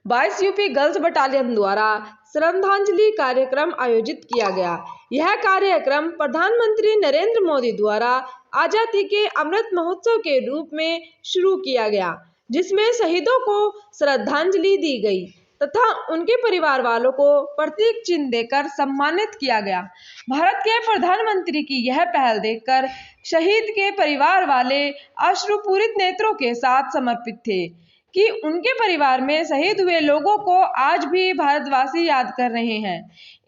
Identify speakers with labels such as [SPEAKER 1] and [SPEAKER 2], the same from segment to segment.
[SPEAKER 1] 22 UP girls battalion द्वारा श्रद्धांजलि कार्यक्रम आयोजित किया गया। यह कार्यक्रम प्रधानमंत्री नरेंद्र मोदी द्वारा आजादी के अमृत महोत्सव के रूप में शुरू किया गया, जिसमें शहीदों को श्रद्धांजलि दी गई तथा उनके परिवार वालों को प्रतीक चिन्ह देकर सम्मानित किया गया। भारत के प्रधानमंत्री की यह पहल देखकर शहीद के परिवार वाले अश्रुपूरित नेत्रों के साथ समर्पित थे कि उनके परिवार में शहीद हुए लोगों को आज भी भारतवासी याद कर रहे हैं।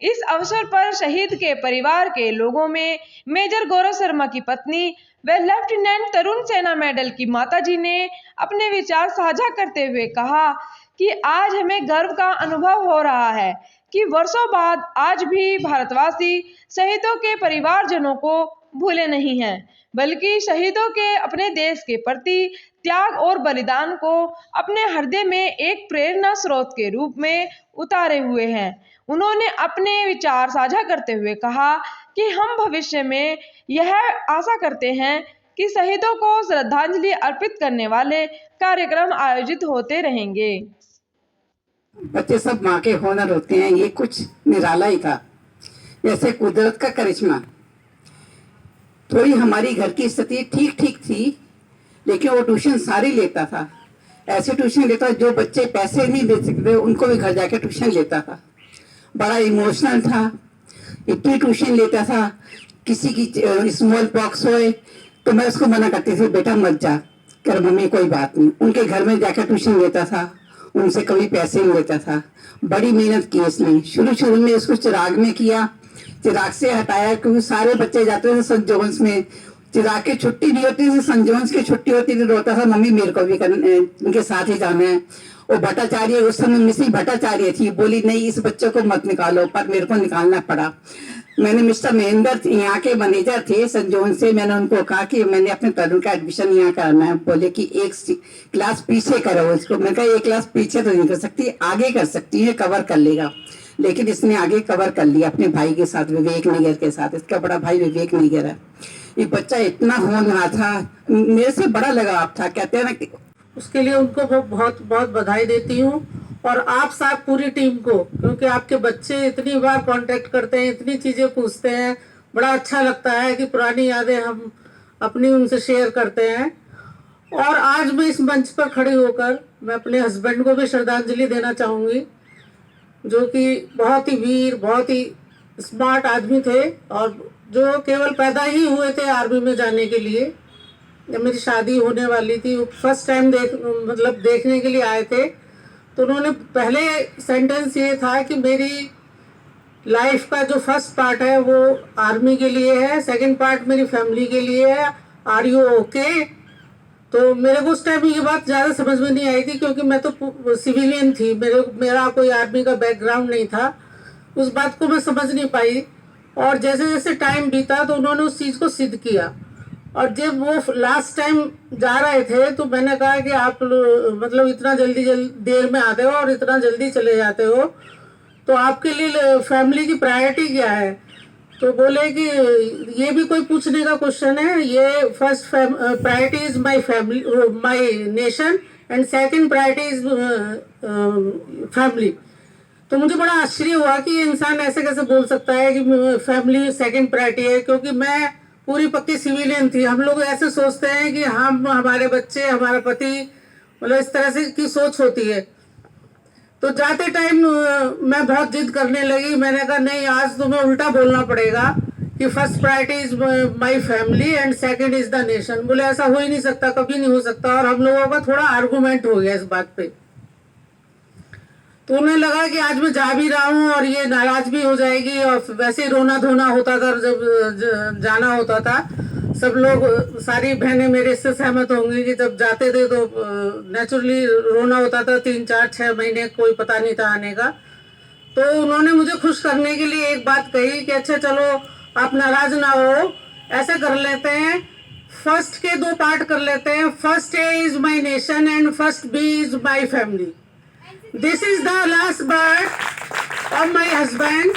[SPEAKER 1] इस अवसर पर शहीद के परिवार के लोगों में मेजर गौरव शर्मा की पत्नी व लेफ्टिनेंट तरुण सेना मेडल की माताजी ने अपने विचार साझा करते हुए कहा कि आज हमें गर्व का अनुभव हो रहा है कि वर्षों बाद आज भी भारतवासी शहीदों के परिवारजनों को भूले नहीं हैं, बल्कि शहीदों के अपने देश के प्रति त्याग और बलिदान को अपने हृदय में एक प्रेरणा स्रोत के रूप में उतारे हुए हैं। उन्होंने अपने विचार साझा करते हुए कहा कि हम भविष्य में यह आशा करते हैं कि शहीदों को श्रद्धांजलि अर्पित करने वाले कार्यक्रम आयोजित होते रहेंगे।
[SPEAKER 2] बच्चे सब माँ के होनर होते हैं, ये कुछ निराला ही था, जैसे कुदरत का करिश्मा। थोड़ी हमारी घर की स्थिति ठीक ठीक थी, लेकिन वो ट्यूशन सारी लेता था। ऐसे ट्यूशन लेता जो बच्चे पैसे नहीं दे सकते उनको भी घर जाके ट्यूशन लेता था। बड़ा इमोशनल था, इतनी ट्यूशन लेता था। किसी की स्मॉल पॉक्स होए तो मैं उसको मना करती थी, बेटा मत जा कर, मम्मी कोई बात नहीं। उनके घर में जाकर ट्यूशन लेता था, उनसे कभी पैसे नहीं लेता था। बड़ी मेहनत की इसने। शुरू में इसको चिराग में किया, चिराग से हटाया क्योंकि सारे बच्चे जाते थे सेंट जॉन्स में। चिराग की छुट्टी नहीं होती थी, सेंट जॉन्स की छुट्टी होती थी, रोता था मम्मी मेरे को भी उनके साथ ही जाना है। वो भट्टाचार्य, उस समय मिसेस भट्टाचार्य थी, बोली नहीं इस बच्चे को मत निकालो, पर मेरे को निकालना पड़ा। मैंने मिस्टर महेंद्र यहाँ के मैनेजर थे सेंट जॉन से, मैंने उनको कहा कि मैंने अपने तरुण का एडमिशन यहाँ कराना है। बोले कि एक क्लास पीछे करो उसको। मैंने कहा एक क्लास पीछे तो नहीं कर सकती, आगे कर सकती है, कवर कर लेगा। लेकिन इसने आगे कवर कर लिया अपने भाई के साथ, विवेक निगर के साथ। इसका बड़ा भाई विवेक निगर है। ये बच्चा इतना होनहार था, मेरे से बड़ा लगाव था। कहते हैं ना कि
[SPEAKER 3] उसके लिए उनको बहुत बहुत बधाई देती हूँ, और आप साहब पूरी टीम को, क्योंकि आपके बच्चे इतनी बार कांटेक्ट करते हैं, इतनी चीजें पूछते हैं, बड़ा अच्छा लगता है कि पुरानी यादें हम अपनी उनसे शेयर करते हैं। और आज मैं इस मंच पर खड़े होकर मैं अपने हस्बैंड को भी श्रद्धांजलि देना चाहूँगी, जो कि बहुत ही वीर, बहुत ही स्मार्ट आदमी थे, और जो केवल पैदा ही हुए थे आर्मी में जाने के लिए। जब मेरी शादी होने वाली थी, फर्स्ट टाइम देखने के लिए आए थे, तो उन्होंने पहले सेंटेंस ये था कि मेरी लाइफ का जो फर्स्ट पार्ट है वो आर्मी के लिए है, सेकंड पार्ट मेरी फैमिली के लिए है, आर यू ओके। तो मेरे को उस टाइम ये बात ज़्यादा समझ में नहीं आई थी, क्योंकि मैं तो सिविलियन थी, मेरा कोई आर्मी का बैकग्राउंड नहीं था। उस बात को मैं समझ नहीं पाई, और जैसे जैसे टाइम बीता तो उन्होंने उस चीज़ को सिद्ध किया। और जब वो लास्ट टाइम जा रहे थे तो मैंने कहा कि आप इतना जल्दी देर में आते हो और इतना जल्दी चले जाते हो, तो आपके लिए फैमिली की प्रायोरिटी क्या है? तो बोले कि ये भी कोई पूछने का क्वेश्चन है, ये first priority is my family, my nation, and second priority is family. तो मुझे बड़ा आश्चर्य हुआ कि ये इंसान ऐसे कैसे बोल सकता है कि फैमिली सेकंड प्रायोरिटी है, क्योंकि मैं पूरी पक्की सिविलियन थी। हम लोग ऐसे सोचते हैं कि हम, हमारे बच्चे, हमारा पति, इस तरह से की सोच होती है। तो जाते टाइम मैं बहुत जिद करने लगी। मैंने कहा नहीं, आज तुम्हें उल्टा बोलना पड़ेगा कि first priority is my family and second is the nation. बोले ऐसा हो ही नहीं सकता, कभी नहीं हो सकता। और हम लोगों का थोड़ा आर्गूमेंट हो गया इस बात पे। तो उन्हें लगा कि आज मैं जा भी रहा हूँ और ये नाराज भी हो जाएगी, और वैसे ही रोना धोना होता था जब जाना होता था। सब लोग, सारी बहनें मेरे से सहमत होंगी कि जब जाते थे तो नेचुरली रोना होता था। 3, 4, 6 महीने कोई पता नहीं था आने का। तो उन्होंने मुझे खुश करने के लिए एक बात कही कि अच्छा चलो आप नाराज ना हो, ऐसे कर लेते हैं, फर्स्ट के 2 पार्ट कर लेते हैं। First A is my nation and first B is my family. This is the last word of my husband,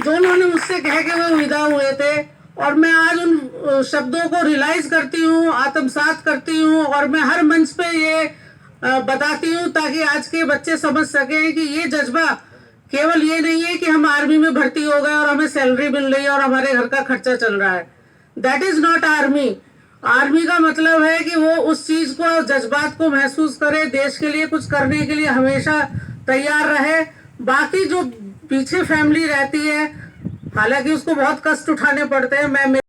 [SPEAKER 3] जो उन्होंने मुझसे कह के वो विदा हुए थे। और मैं आज उन शब्दों को रियलाइज करती हूँ, आत्मसात करती हूँ, और मैं हर मंच पे ये बताती हूँ ताकि आज के बच्चे समझ सकें कि ये जज्बा केवल ये नहीं है कि हम आर्मी में भर्ती हो गए और हमें सैलरी मिल रही है और हमारे घर का खर्चा चल रहा है। That is not army. Army का मतलब है कि वो उस चीज को, जज्बात को महसूस करे, देश के लिए कुछ करने के लिए हमेशा तैयार रहे। बाकी जो पीछे फैमिली रहती है, हालांकि उसको बहुत कष्ट उठाने पड़ते हैं। मैं